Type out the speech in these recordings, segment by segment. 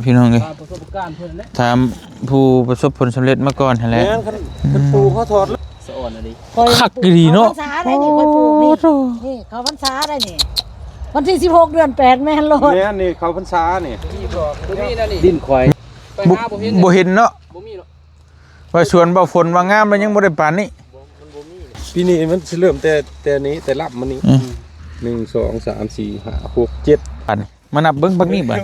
พี่น้องเลยประสบการณ์เพิ่นแหละถามผู้ประสบผลสำเร็จมาก่อนหั่นแหละคันปูเขาถอดสะอ่อนอะดิคักดีเนาะพรรษาได้นี่ค่อยปลูกนี่เขาพรรษาได้นี่วันที่16เดือน8แม่นโลดแม่นี่เขาพรรษานี่บ่มีนั่นนี่ดินควายไปหาบ่เห็นเนาะบ่มีเนาะว่าสวนบ่ฝนว่างามแล้วยังบ่ได้ปานนี้ปีนี้มันสิเริ่มแต่นี้แต่รับมันนี่1 2 3 4 5 6 7อันมานับเบิ่งบักนี้บัด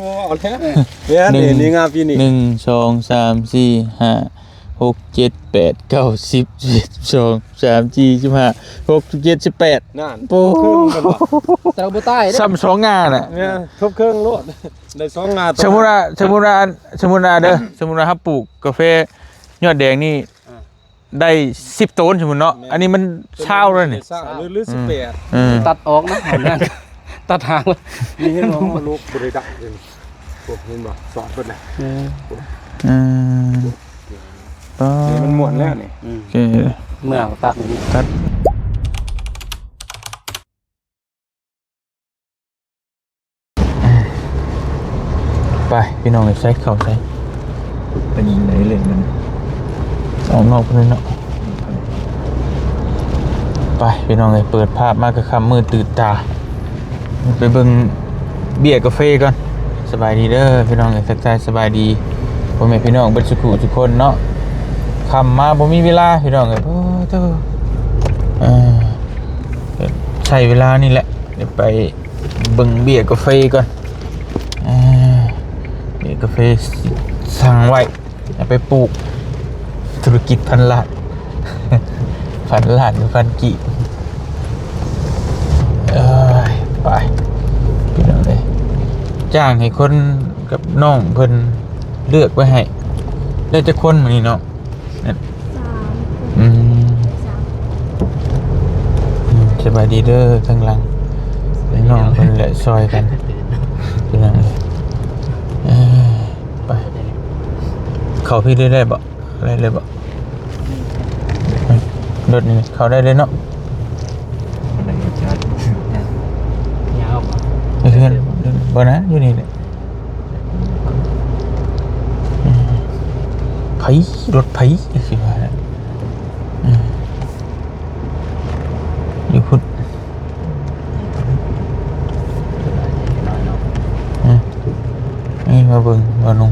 เนี่ยนี่งามปีนี้1 2 3 4 5 6 7 8 9 10 11 12 13 14 15 16 17 18นั่นโอ้ครึ่งกันบ่แต่บ่ใต้ซ้ำ2งานน่ะเนี่ยทบครึ่งโลดได้2งานสมมุติว่าเด้อสมมุติว่าครับปลูกกาแฟยอดแดงนี่ได้10ต้นสมมุติเนาะอันนี้มันเช้าแล้วนี่หรือ18ตัดออกนะหันนั่นตัดทางเลยนี่เห็นว่ามันลูกบ่ได้ดักเองพวกเห็นบ่สอนเพิ่นน่ะนี่มันม่วนแล้วนี่โอเคเมื่อตัดไปพี่น้องใช้เข่าใช้เป็นยังไงเลยมันออกนอกเลยเนาะไปพี่น้องเปิดภาพมากระคำมืดตื่นตาไปเบิ่งเบียร์กาแฟก่อนสบายดีเด้อพี่น้องทักทายสบายดีพ่อแม่พี่น้องเบิดสุขุทุกคนเนาะคำมาบ่มีเวลาพี่น้องโอ้เจ้าใช้เวลานี่แหละเดี๋ยวไปเบิ่งเบียร์กาแฟก่อนเบียร์กาแฟสั่งไว้จะไปปลูกธุรกิจพันล้านพันล้านหรือพันกี่ไปพี่น้องเลยจ้างให้คนกับน้องเพิ่นเลือกไว้ให้ได้จะคนมื้อนี้เนาะสบายดีเด้อทั้งหลังน้องเพิ่นแหละซอยกันพี่น้องเลยไปเข้าพี่ได้บ่ได้เลยบ่รถนี่เข้าได้เลยเนาะยาวเพื่อนบ่นะอยู่นี่แหละไผรถไผสิว่าอยู่พุ่นนี่มาเบิ่งว่านุ่ง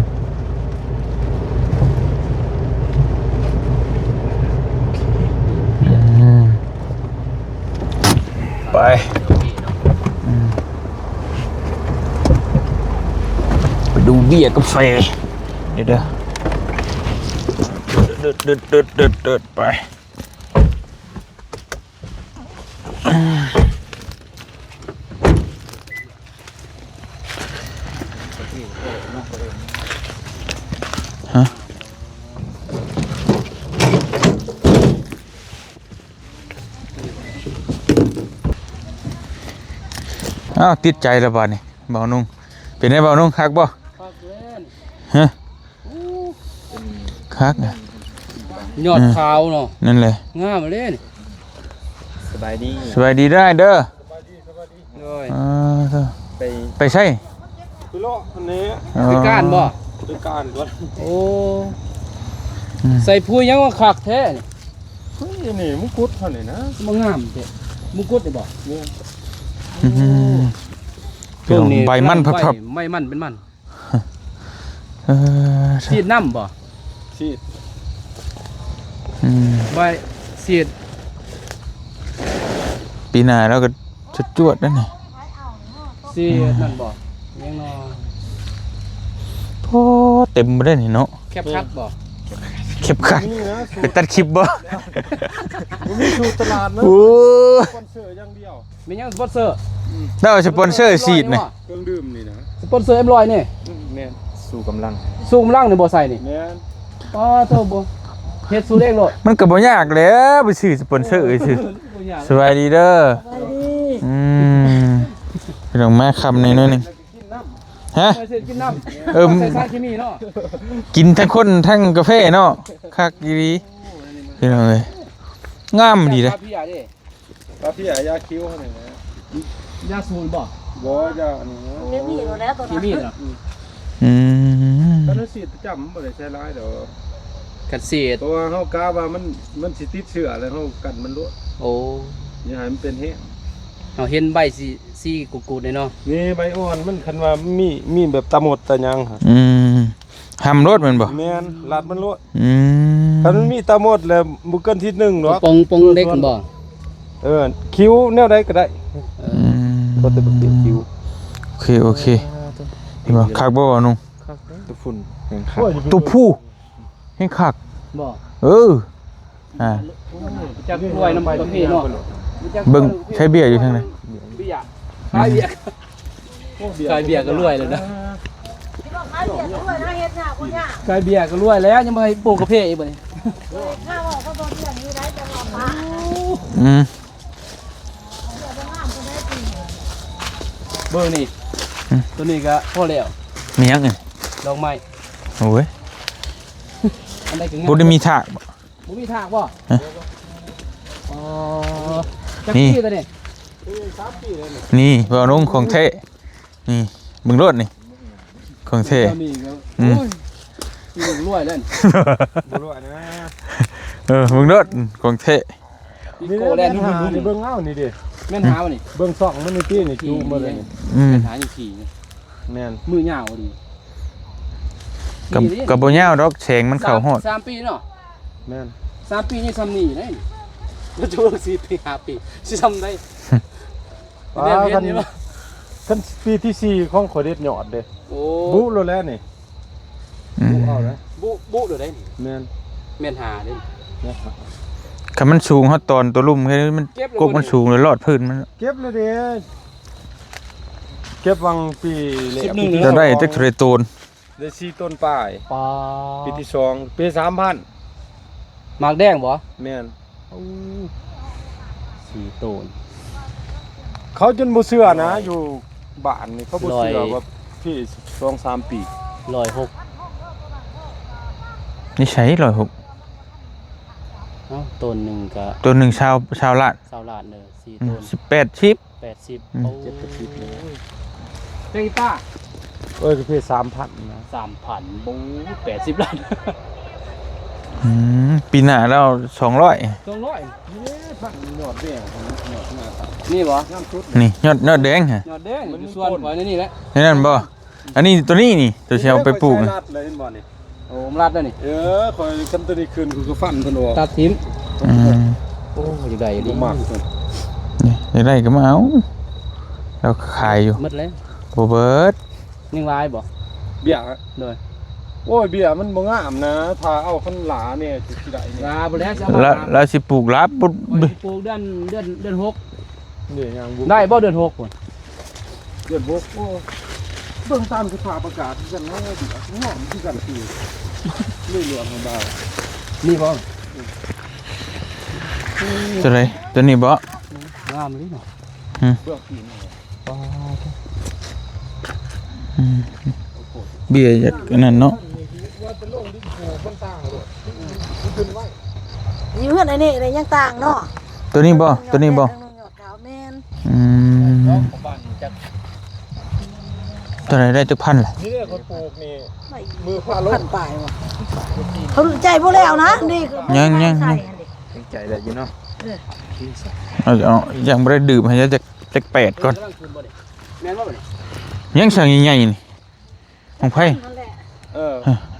ไปไปดูเบียร์กาแฟเดี๋ยวเดินไปฮะอ้าวติดใจแล้วบ้านี่เบานุ่งเป็นไงเบานุ่งคักบ่ฮะคักนะยอดขาวเนาะนั่นเลยงามเลยนี่สบายดีได้เด้อไปใช่ไปเลาะอันนี้ไปก้านบ่ไปก้านด้วยโอ้ใส่พุยยังว่าคักแท้นี่มุกุดเท่านี้นะมันงามแท้มุกุดนี่บ่เนี่ยช่วงนี้ใบมันพับไม่มันเป็นมันฉีดน้ำบ่ฉีดใบฉีดปีหน้าแล้วก็จวดนั่นนี่ฉีดนั่นบ่ยังนอโอ้เต็มไปได้นี่เนาะแคบคัดบ่แคบคัดไปตัดคลิปบ่มีสูตรตลาดนะโอ้สปอนเซอร์อย่างเดียวมียังสปอนเซอร์ได้สปอนเซอร์ฉีดนี่เครื่องดื่มนี่นะสปอนเซอร์M100นี่แม่นสู้กำลังนี่บ่ใส่นี่แม่นป้าโตบ่เฮ็ดสู้เองโลดมันก็บ่ยากแล้วไปซื้อสปอนเซอร์ซื่อสบายดีเด้อพี่น้องแม่คำในน้อยนึงฮะกินน้ำใส่สารเคมีเนาะกินทั้งคนทั้งกาแฟเนาะคักดีพี่น้องเอ้ยงามดีเลยปลาพี่ยาคิ้วเท่านั้นนะยาสูบบ่บ่ยาอันนี้มีแล้วตัวนั้นมีเหรอ เฮาสิประจำบ่ได้ใช้หลายดอก กันเศษ เพราะว่าเฮากะว่ามันสิติดเชื้อแล้วเฮากันมันรั่ว โอ้ อย่าให้มันเป็นแห้ง เอาเห็นใบสีกูดๆเลยเนาะ นี่ใบอ่อนมันคันว่ามีแบบตะหมดตะหยังค่ะ หำรถแมันบ่ แม่นลาดมันรั่ว ม คันมันมีตะหมดแล้วบ่เกินทิศหนึงเนาะ ปงเด็กกันบ่ คิ้วแนวใดก็ได้ก็จะบ่เปลี่ยนคิ้ว โอเคเห็นบ่คักบ่วะนุ่ง ตะฝุ่นแห่งคัก ตัวผู้ให้คัก บ่ อ่า จักกล้วยน้ำประเภทเนาะ เบิ่งใช้เบียร์อยู่ทางไหน เบียร์ขายเบียร์ขายเบียร์ก็รวยเลยนะ ที่บอกขายเบียร์ด้วยนะเฮ็ดยากบ่ยาก ขายเบียร์ก็รวยแล้วยังบ่ให้ปลูกกาแฟอีกบ่นี่ ข้าวเขาบ่เรื่องนี้ได้จังหวะป้า อืม เดี๋ยวบ่งามก็ได้ปี เบอร์นี่ตัวนี้ก็พอแล้ว มีหยังอีก ดอกไม้ โอ้ย อันใดก็งาม บ่ได้มีถากบ่ บ่มีทางบ่ ฮะ อ๋อจักปีตัวนี้ นี่บ่เอานุ่งของแท้นี่เบิ่งรถนี่ของแท้ ตัวนี้ก็ อืม โอ้ยปีนึงรวยแล้วนี่ บ่รั่วนะ เบิ่งรถของแท้ ปีโกแลนด์ นี่เบิ่งเอานี่ดิ แม่นหาบ่นี่ เบิ่งซ่องมันนี่ตินี่จูงมาเลยนี่ อืม แม่นหาอยู่ขี่นี่ แม่น มือยาวดี กับบ่ยาวดอกแสงมันเข้าฮอด 3 ปีเนาะ แม่น 3 ปีนี่ซ้ำนี่ได้นี่ก็จะว่า4 ปี 5 ปีสิซ้ำได้เรียนเรียนนี่บ่ คันปีที่สี่ของขอเด็ดยอดเด้ โอ้ บุโลแล้วนี่ อืม เอาแล้ว บุเด้อได้นี่ แม่น แม่นหาเด้ คันมันสูงฮอดตอนตัวลุ่มแค่นี้มันกกมันสูงเลยรอดพื้นมัน เก็บเลยเด้เก็บวังปีแล้ว จะได้จักเทรโตน ได้4ต้นป้าย ปลา ปีที่2ปี3,000 หมากแดงบ่ แม่น 4ต้น เขาจนบ่เชื่อนะอยู่บ้านนี่เขาบ่เชื่อว่าพี่2-3 ปี 106 นี่ใช้106 เอ้าต้นหนึงก็ ตัวหนึ่งชาวลาด 20ล้านเด้อ4ต้น 18ชิป 80 อืม โอ้ 7-10เลย เฮ้ยป้า ก็พี่3,000นะ 3,000บู80ล้าน ปีหน้าเรา200 200 พันยอดแดงยอดหน้าตา นี่บ่ งามสุด นี่ยอดแดงฮะ ยอดแดงอยู่ส่วนไว้ในนี่แหละ นั่นบ่อันนี้ตัวนี้นี่ตัวเชียวไปปลูก ใช้ นะ รัดเลยเห็นบ่นี่ โอ้มรัดแล้วนี่ คอยกันตัวนี้คืนกูก็ฟันตัวออก ตัดทิม อืม โอ้ยได้ดี บ่มัก นี่อยากได้ก็มาเอาเราขายอยู่ หมดแล้ว โบเบิร์ด ยังลายบ่ เบี้ย โดย โอ้ยเบี้ยมันบ่งามนะถ้าเอาคันหลาเนี่ยสิได้นี่ ลาบ่แล้วจะ แล้วเราสิปลูกลับปุ๊บ ปลูกเดือน6 นี่ยังบ่ ได้บ่เดือน6พุ่น เดือนบกโอ้เบิ่งตามสภาพอากาศที่กันเนาะเบี้ยงอมที่กันคือเรื่องหลวงของบ่าว นี่บ่ ตัวไหนตัวนี้บ่ งามเลยเนาะ เบื้องปีน เบี้ยจากอันนั้นเนาะ ว่าจะลงดินโผคนต่างเลยขึ้นไว้ อยู่เฮือนไอ้นี่ได้ยังต่างเนาะ ตัวนี้บ่ตัวนี้บ่ ยอดขาวแม่น ของบ้านจัก ตัวไหนได้จักพันล่ะ นี่เนี่ยคนปลูกนี่ ไม่ มือพาล พั ง นปลายว่ะเขาใจบ่แล้วนะนี่คือ ยัง ใส่ ใจได้อยู่เนาะ เอายังบ่ได้ดื่มให้จัก8ก่อน กำลังคืนบ่นี่แม่นบ่บ่นี่ ยังสั่งใหญ่ๆนี่ของไผ นั่นแหละ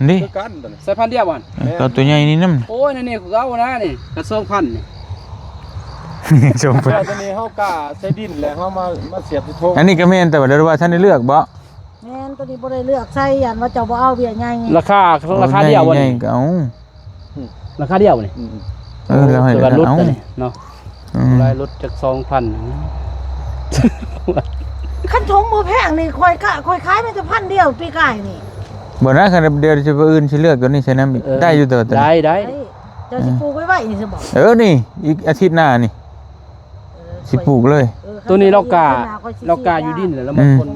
นี่ คือกันตัวนี้ ใส่พันธุ์เดียวบ่หั่น ก็ตัวใหญ่นี่นำ โอ้ยนี่ของเรานะนี่กระ2,000นี่ ชมไป แล้วตัวนี้เฮากล้าใช้ดินแล้วเฮามาเสียบที่โทง อันนี้ก็แม่นแต่ว่าเดี๋ยวว่าท่านได้เลือกบ่ แม่นตัวนี้บ่ได้เลือกใส่ยันว่าเจ้าบ่เอาเบี้ยใหญ่ไง ราคาเดียวบ่ ใหญ่ นี่ ก็เอา ราคาเดียวบ่นี่ เราให้ แต่ กั ว่าน ลด เอา ตัวนี่เนาะ รายลดจาก 2,000 คันทงบ่แพงนี่ค่อยขายมันจะพันเดียวปีกายนี่ บ่นะคันเดี๋ยวจะไปอื่นสิเลือกตัวนี้ใช่นำได้อยู่ตัวนี้ ได้ เฮ้ยเจ้าสิปลูกไว้นี่สิบอก นี่อีกอาทิตย์หน้านี่สิปลูกเลย ตัวนี้เรากาอยู่ดินแล้วบางคน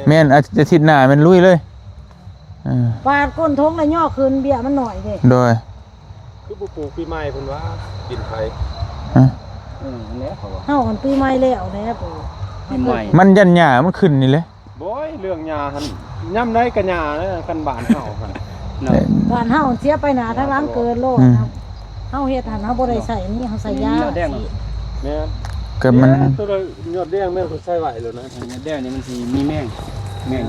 แม่นอาทิตย์หน้ามันลุยเลยอ่า ปาดก้นทงแล้วย่อคืนเบี้ยมันหน่อยเด้ โดย คือปลูกปีใหม่เพิ่นว่าดินไผ อันนี้เขาว่า เฮากันปีใหม่แล้วแน่ปู่ ปีใหม่ มันยันหญ้ามันขึ้นนี่เลย บ่ยเรื่องหญ้าหั่นย่ำได้ก็หญ้านะคันบ้านเฮาหั่น เนาะ บ้านเฮาเสียไปหนาทั้งหลังเกินโลด อืม ครับเฮาเฮ็ดหันเฮาบ่ได้ใส่นี่เฮาใส่ยา แดงเนาะ แม่น ก็มัน ตัวละยอดแดงแม่นเขาใส่ไหวแล้วนะ แดงนี่มันสิมีแม่ง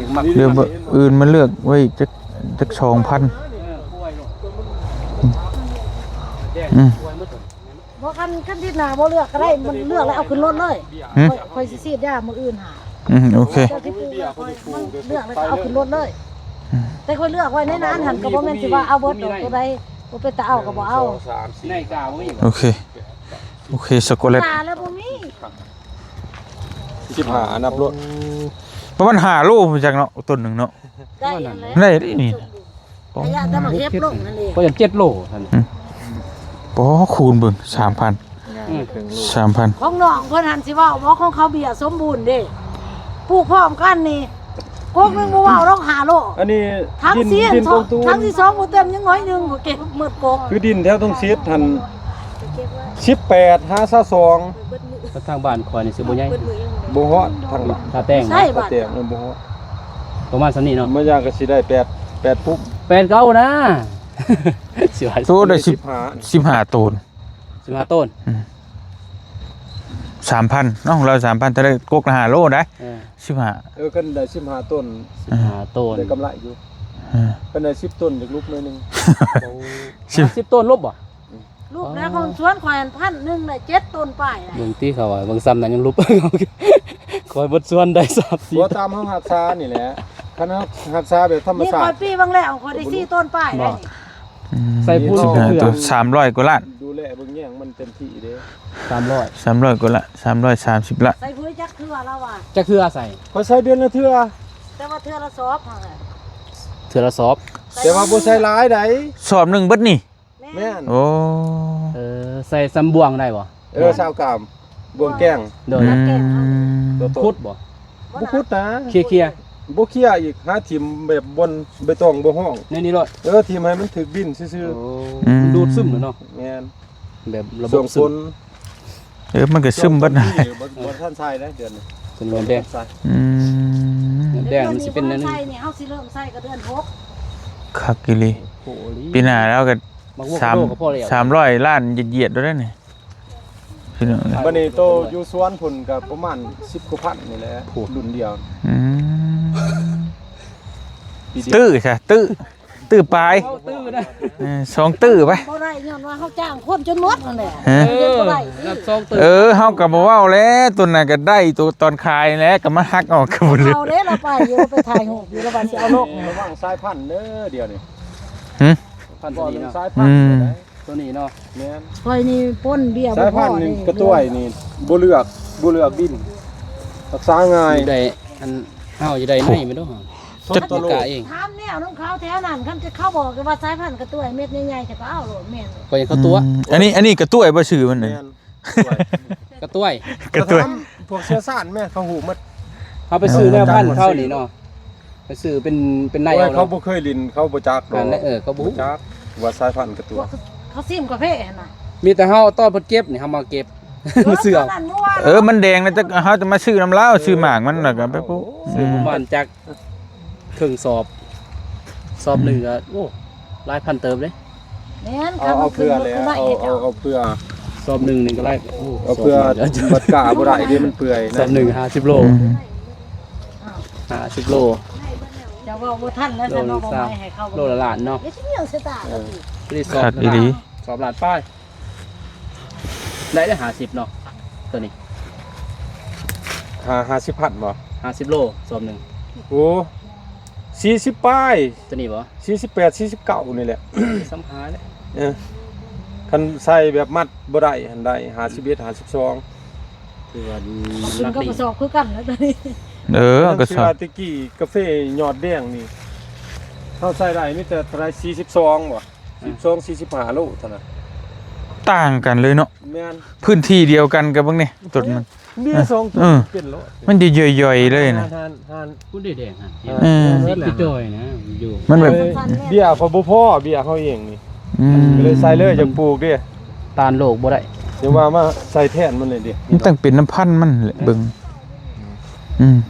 ถึงมัก เดี๋ยวอื่นมาเลือกไว้จัก2,000 ป่วยเนาะแดง อืม ป่วยหมด บ่คันที่หน้าบ่เลือกก็ได้มันเลือกแล้วเอาขึ้นรถเลย หืม ค่อยสิซีดยามื้ออื่นหา โอเค เจ้าที่ปลูกแล้วค่อยมันเลือกแล้วก็เอาขึ้นรถเลย แต่ค่อยเลือกไว้ในนั้นหันก็บ่แม่นสิว่าเอาเบิดดอกตัวใดบ่เป็นตาเอาก็บ่เอา 2 3 ในกาบ่มี โอเคช็อกโกแลต ตาแล้วบ่มี 4 15นับรถ ประมาณ5โลพุ่นจักเนาะต้นหนึงเนาะ ได้อันแล้ว ได้ดินี่ ระยะแต่มาเก็บลงนั่นเอง ก็อย่าง7โลท่าน ปอคูณเบิ่ง 3,000 3,000 ของน้องเพิ่นหันสิเว้าบ่ของเขาเบียสมบูรณ์เด้ปลูกพร้อมกันนี่กกนึงบ่เว้าต้องหาโล อันนี้ ทั้ง ดิน เสียน ดินกองตูน ทั้งที่สองบ่เต็มยังน้อยหนึงก็เก็บหมดกก คือดินแถวตรงซีดทัน เก็บไว้ 18 52 เบิดมือ ทางบ้านคอยนี่สิบ่ใหญ่ เบิดมือยัง บ่ฮอดทางหลัง ถ้าแต่ง ใช่บัด เตียงบ่ฮอด ประมาณซั่นนี่เนาะ มันยางก็สิได้8ปุ๊บ 8 9นะสิว่า โตได้ 15 15ต้น 15ต้น 3,000เนาะของเรา 3,000แต่ได้กกละ5โลได้ เออ 15 กันได้15ต้น 15ต้น ได้กำไรอยู่กันได้10ต้นจากลูกหน่อยหนึง 10ต้นลบบ่ ลูกแล้วของสวนข่อยอันพันหนึงได้7ต้นป้ายน่ะ เบิ่งตีเขาว่าเบิ่งซ้ำนั้นยังลบ คอยบดส่วนได้3 บ่ตามเฮาหักษานี่แหละคันเฮาหักษาแบบธรรม นี่ ชา ข่อ ติ ยปีบางแล้วข่อยได้4ต้นป้ายได้นี่ ใส่พูน 15ต้น300กว่าล้าน ดูแลเบิ่งแย่งมันเต็มที่เด้ 300 300กว่าละ330ละ ใส่ปุ๋ยจักเทื่อแล้วว่ะ จักเทื่อใส่ ข่อยใช้เดือนละเทื่อ แต่ว่าเทื่อละซอบหั่นน่ะ เทื่อละซอบ แต่ว่าบ่ใช้หลายใด สอบหนึงเบิดนี่ แม่น โอ้ ใส่ซ้ำบ่วงได้บ่ ชาวกามบวงแก้ง โดย ตัวโต คุดบ่ บ่คุดนะ เคลียร์ บ่เคลียร์อีกหาทิ่มแบบบนใบตองบ่ห้อง ในนี้รถ ทิ่มให้มันถึกดินซื่อ ดูดซึมเนาะ ๆแม่น แบบระบ ส่ว บ น ซึ ค ม น มันก็ซึมเบิดนะ บ่ทันใช้ได้เดือนนี้ เป็นเงินแดง ใช้ อืม แดงมันสิเป็นนั่น ใส่นี่เฮาสิเริ่มใส่ก็เดือน6 คักกิลี โอ้ลี ปีหน้าแล้วก็ บางพวกโลก็พอแล้ว 300ล้านเหยียดๆแล้วได้นี่พี่น้อง บัดนี้โตอยู่สวนพุ่นก็ประมาณ10กว่าพันนี่แหละรุ่นเดียว อืม ปีเดียว ตื้อใช่ตื้อปลาย เข้าตื้อนะ สองตื้อไป บ่ได้ย้อนว่าเฮาจ้างคนจนหมดนั่นแหละ ฮะ รับซองตื้อ เฮาก็บ่เว้าแล้วตัวนั้นก็ได้ตัวตอนคายแล้วก็มาฮักออกก็บ่เลย เอาเด้เราไปอยู่ไปถ่ายรูปอยู่แล้วว่าสิเอาโลกนี่ ระวังสายพันธุ์เด้อเดียวนี่ หึ พัน บ่ ตัว เป็ นี้ น เนาะ สายพันธุ์ได้ ตัวนี้เนาะ แม่น ข่อยนี่ป้นเบี้ย สายพันธุ์นี่กระต้วยนี่บ่เลือกดินรักษาง่าย อยู่ได้อันเฮาอยู่ได้ในไม่ต้อง จะตัวโล กะเอง ถามแนวน้องเขาแถวนั้นคันจะเขาบอกว่าสายพันธุ์กระตุ้ยเม็ดใหญ่ๆจะก็เอาโลดแม่น ก็ยังเข้าตัว อันนี้กระตุ้ยบ่ชื่อมันน่ะ แม่น กระต้วย กระตุ้ย พวกเชื้อสารแม่เขาหูหมด เขาไปซื้อแนวพันธุ์เข้านี่เนาะไปซื้อเป็นในเอา เขา เนาะ บ่เคยลินเขาบ่จักดอก เขาบ่ บ่จักว่าสายพันธุ์กระตัว เขาซิมกาแฟน่ะ มีแต่เฮาตอนเพิ่นเก็บนี่เฮามาเก็บเสือ นั่นเมื่อวาน มันแดงแล้วเฮาจะมาซื้อน้ำเหล้าซื้อหมากมันแล้วก็ไปปุ๊ ซื้อประมาณจักครึ่งสอบหนึ่งก็โอ้หลายพันเติมเลย แม่น เอาเพื่อแล้วเอาเพื่อ สอบหนึ่งนี่ก็หลาย เอาเพื่อบัดกาบ่ได้เดี๋ยวมันเปื่อย สอบหนึ่ง50 โล50 โล จะว่าบ่ทันแล้วจะน้องบ่ให้เขา โลละล้านเนาะ เดี๋ยวสิเรื่องสตาร์แล้วสิ ไม่ได้สอบสอบล้านป้ายได้50เนาะตัวนี้ 50พันบ่ 50 โลสอบหนึ่ง โอ้40ป้าย ตัวนี้บ่ 48 49นี่แหละ สัมภาระเลย คันใส่แบบมัดบ่ได้หันได้51 52 คือว่า ขึ้น รัก ก็ ดี ประสอบคือกันแล้วตอนนี้ ก็สอบ ตะกี้กาแฟยอดแดงนี่เฮาใส่ได้มีแต่เท่าไหร่42บ่12 45โลเท่านั้น ต่างกันเลยเนาะ แม่น พื้นที่เดียวกันกับเบิ่งนี่ต้นมัน เบี้ย2ตัวเป็นโล มันจะย่อยๆเลยนะ หัน พูดได้แดงฮะ เออ พี่จอยนะอยู่ มันแบบ เบี้ยเขาบ่พอเบี้ยเขาเองนี่ อืม ก็เลยใส่เลยจังปลูกเด้ ตาลโลกบ่ได้ เดี๋ยวว่ามาใส่แทนมันเลยดิ มันต้องเป็นน้ำพันธุ์มันแหละเบิ่ง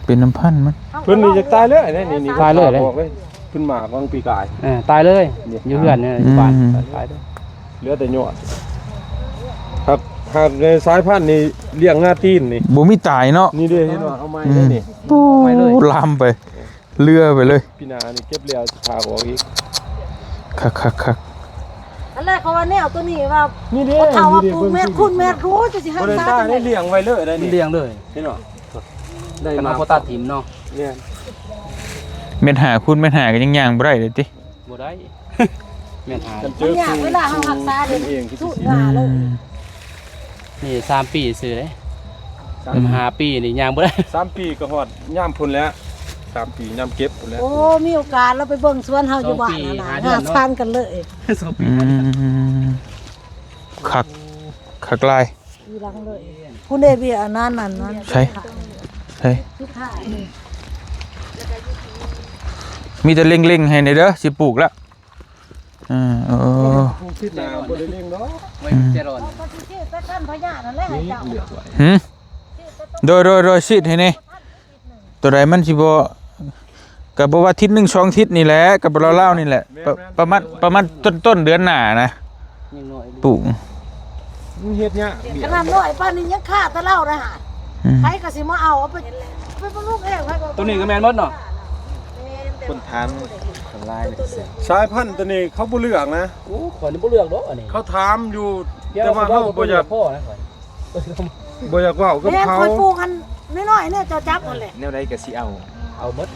เป็นน้ำพันธุ์มัน เพิ่นนี่จะตายเลยนี่บอกเลย ขึ้นมาบางปีกาย ตายเลยอยู่เฮือนเนี่ยอยู่บ้านตายเลย เหลือแต่ยอดหากในสายพันธุ์นี่เลี้ยงงาตีนนี่ บ่มีตายเนาะ นี่เด้เห็นว่าเอาไม้ได้นี่ ไปเลย ลามไปเรือไปเลย พี่นานี่เก็บแล้วสิพาออกอีก คัก อันแรกเขาว่าแนวตัวนี้ว่า นี่เด้ เขาว่าปลูกแม่คุณแม่รู้จะสิ บ่ หัก ได้ ตา ตา จัง ได้ ได๋ เลี้ยงไว้เลยได้นี่ เลี้ยงเลย เห็นบ่ได้ กัน มา มาโคตัดถิ่มเนาะ เนี่ย ๆเม็ดหาคุณเม็ดหาก็ยังย่างบ่ได้เลยติ บ่ได้แม่นหา กันเจ มัน อย ากเวลาเฮารักษาเด้ เองที่ สุด สิ หน้าเลย นี่3ปีซื้อเลย5ปีนี่ย่างบ่ได้ 3 ปีก็ฮอดย่ามพุ่นแล้ว3 ปีย่ามเก็บพุ่นแล้ว โอ้มีโอกาสเราไปเบิ่งสวนเฮาอยู่บ้านนั่นน่ะหาทานกันเลย 2ปี คักลาย อยู่หลังเลยคุณเดบีอันนั้นนั่น ใช่ใช่ สุดท้ายนี่ มีแต่เล็งๆให้ในเด้อสิปลูกแล้วโอ้ ผู้คิดหนาบ่ได้เลี้ยงดอก ไว้เจริญ ก็สิชื่อตะกันพญานั่นแหละให้ นี่ เจ้า เหลือไว้ หึโดยสิให้แน่ตัวใดมันสิบ่ก็บ่ว่าทิศ1 2ทิศนี่แหละก็บ่เล่าๆนี่แหละประมาณต้นเดือนหน้านะ ยังน้อย ปลูก มันเฮ็ดยากเบี้ ข ย นาดน้อยป้านนี้ยังฆ่าตะเล่าได้หา อืม ใครก็สิมาเอาไปบำรุงเองใครก็ ตัวนี้ก็แม่นหมดเนาะ คนทานสายพันธุ์ตัวนี้เขาบ่เลือกนะ โอ้ข่อยนี่บ่เลือกดอกอันนี้ เขาถามอยู่แต่ว่าเขาบ่อยาก พ่อนะข่อย บ่อยากเว้ากับ แม่ เขา คอยปลูกกันน้อยๆเนี่ยเจ้าจับนั่นแหละ แนวใดก็สิเอา เอาหมด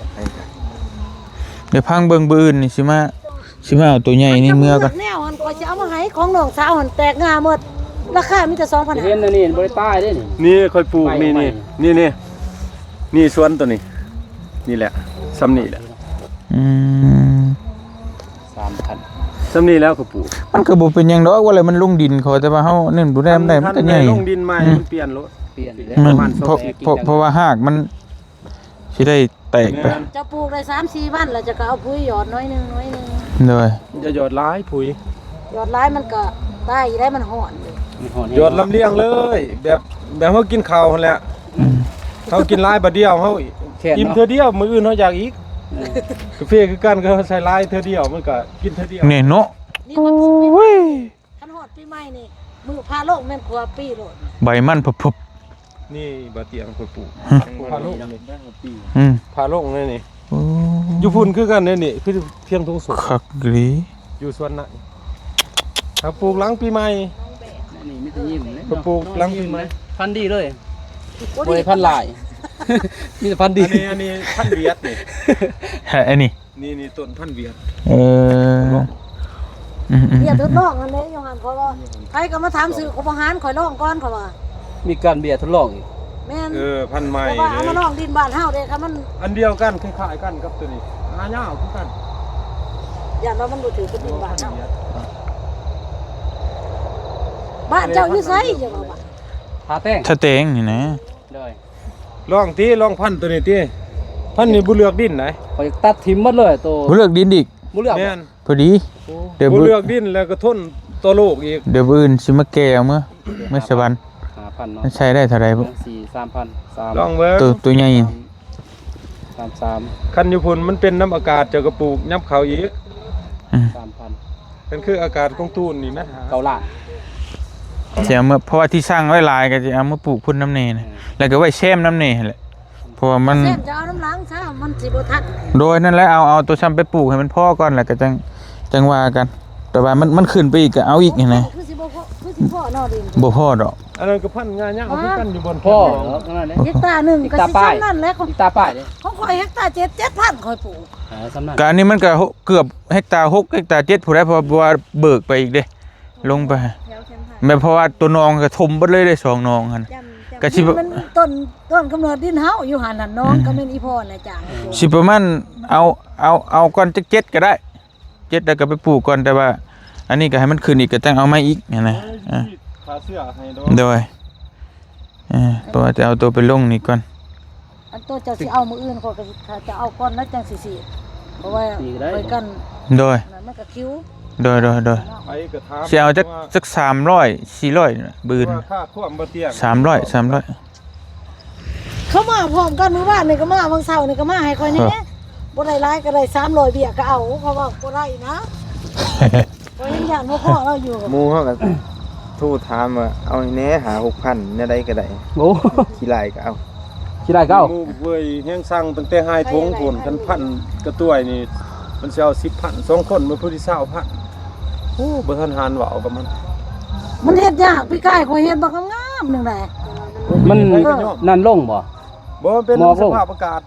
เดี๋ยวพังเบิ่งบื้ออื่นนี่สิมาเอาตัวใหญ่นี่เมื่อก่อน แนวหันคอยจะเอามาให้ของน้องสาวหันแตกงาหมดราคามีแต่ 2,500 เห็นอันนี้บ่ได้ตายเด้นี่ นี่ค่อยปลูกนี่ ไป นี่สวนตัวนี้ นี่แหละซ้ำนี่แหละ อืม 3,000 ซ้ำนี่แล้วก็ปลูก มันก็บ่เป็นหยังดอกว่าเลยมันลงดินเขาแต่ว่าเฮานี่ดูแลมันได้มันก็ใหญ่ ลงดินใหม่มันเปลี่ยนรถ เปลี่ยนเลย มัน ประมาณ เพราะว่าหากมันสิได้แตกไป จะปลูกได้3-4วันแล้วจะก็เอาปุ๋ยหยอดน้อยหนึง เลย จะหยอดร้ายปุ๋ย หยอดหลายมันก็ได้ได้มันห่อนอยู่ มันหอน หยอดลำเลียงเลย แบบเฮากินข้าวหั่นแหละเฮากินหลายบัดเดียวเฮา แค่ กิน เนาะ เทื่อเดียวมื้ออื่นเฮาอยากอีกกาแฟคือกันก็ใส่หลายเทื่อเดียวมันก็กินเทื่อเดียว นี่เนาะ นี่มันสิเป็นคันฮอดปีใหม่นี่มือพาโลกแม่นครัวปีโลด ใบมันพุบ นี่บ่เตียงค่อยปลูกพาโลกนี่ ๆอืม พาโลกนี่นี่ โอ้ อยู่พุ่นคือกันนี่คือเพียงทุ่งสุก คักดี อยู่สวนน่ะถ้าปลูกหลังปีใหม่ นี่มีแต่ยิ้มเลย ก็ปลูกหลังปีใหม่ พันธุ์ดีเลยบ่ได้พันธุ์หลาย มีแต่พันธุ์ดี อันนี้พันธุ์เวียดนี่ ฮะอันนี้ นี่ต้นพันธุ์เวียด เอออืม อย่าทดลองอันนี้อยู่หั่นเพราะว่าใครก็มาถามซื้อของอาหารข่อยลองก่อนเขาว่า มีการเบียร์ทดลองอีก แม่น พันธุ์ใหม่ แต่ว่าเอา เล มาย ลองดินบ้านเฮาเด้ค่ะมัน อันเดียวกันคล้ายๆกันกับตัวนี้หายาวคือกัน อย่าว่ามันบ่ถือเป็นดินบ้านเฮาบ้านเจ้าอยู่ไสอย่าว่าบ้าน ทาแต้ง ๆถ้าแตงนี่นะ ได้ ลองพันธุ์ตัวนี้ติพันธุ์นี้บ่เลือกดินไหน ข่อยตัดทิ่มหมดเลยตัว บ่เลือกดินอีก บ่เลือก แม่น พอดี เดี๋ยว บ่เลือกดินแล้วก็ทนต่อโลกอีก เดี๋ยวบื้ออื่นสิมาแก้เอาเมื่อสวรรค์ 5,000เนาะ มันใช้ได้เท่าไหร่บ่ 3,000 ลองเบิ่ง ตัวใหญ่ 33 คันอยู่พุ่นมันเป็นน้ำอากาศเจ้าก็ปลูกยับเขาอีก 3,000 นั่นคืออากาศของตูนนี่แม่นหา เกาล้าน สิเอามาเพราะว่าที่สร้างไว้หลายก็สิเอามาปลูกพุ่นน้ำเนนะแล้วก็ไว้แช่มน้ำเนนั่นแหละเพราะว่ามัน เส้นจะเอาน้ำล้างซะมันสิบ่ทัน โดยนั่นแหละเอาตัวซ้ำไปปลูกให้มันพอก่อนแล้วก็จังว่ากัน แต่ว่ามันขึ้นไปอีกก็เอาอีกนี่นะ คือสิบ่พอคือสิพ่อนอดิน บ่พอดอก อันนั้นก็พันธุ์งานยาวคือกันอยู่บน พ่อ พันธุ์ เนาะนั่นแหละ เฮกตาร์หนึงก็สิซ้ำนั่นแหละของ อีกตาป้ายเด้ ของข่อยเฮกตาร์7,000ข่อยปลูก สำนัก ก็อันนี้มันก็เกือบเฮกตาร์6เฮกตาร์7ผู้ใดเพราะว่าเบิกไปอีกเด้ลงไปแม่เพราะว่าตัวนองก็ถมเบิดเลยได้2นองหั่น ก็สิ มันต้นกำเนิดดินเฮาอยู่หั่นน่ะน้องก็แม่นอีพ่อน่ะจ้าง สิประมาณเอาก่อนจัก7ก็ได้7แล้วก็ไปปลูกก่อนแต่ว่า อันนี้ก็ให้มันขึ้นอีกก็ต้องเอามาอีกนั่นนะ ขาเสื้อให้ดอก โดยเพราะว่าจะเอาตัวไปลงนี่ก่อน อันตัวเจ้าสิเอามื้ออื่นข่อยก็สิจะเอาก่อนแล้วจังสิเพราะว่าไปกัน โดย มันก็คิ้ว โดย ไปก็ถาม สิเอาจัก300 400น่ะบืน ว่าค่าความบ่เตียง 300 เขามาพร้อมกันมื้อวานนี่ก็มาวันเสาร์นี่ก็มาให้ข่อยแหน่บ่ บ่ได้หลายก็ได้300เบี้ยก็เอาเขาว่าบ่ได้นะก็ยังอยากมาพ่อเราอยู่ หมู่เฮาก็โทรถามว่าเอาให้แหน่หา 6,000 แนวใดก็ได้ โอ้ ขี้ลายก็เอา คิดได้เก้า หมู่เว้ยแฮงสั่งตั้งแต่หายทงพุ่นกันพันกระต้วยนี่มันสิเอา 10,000 2คนมื้อผู้ที่20,000โอ้บ่ทันหารเว้ากับมัน มันเฮ็ดยากพี่กายข่อยเฮ็ดบ่งามๆนึงได้ มันนั่นลงบ่ บ่มันเป็น หมอกล ส ง ภาพอากาศ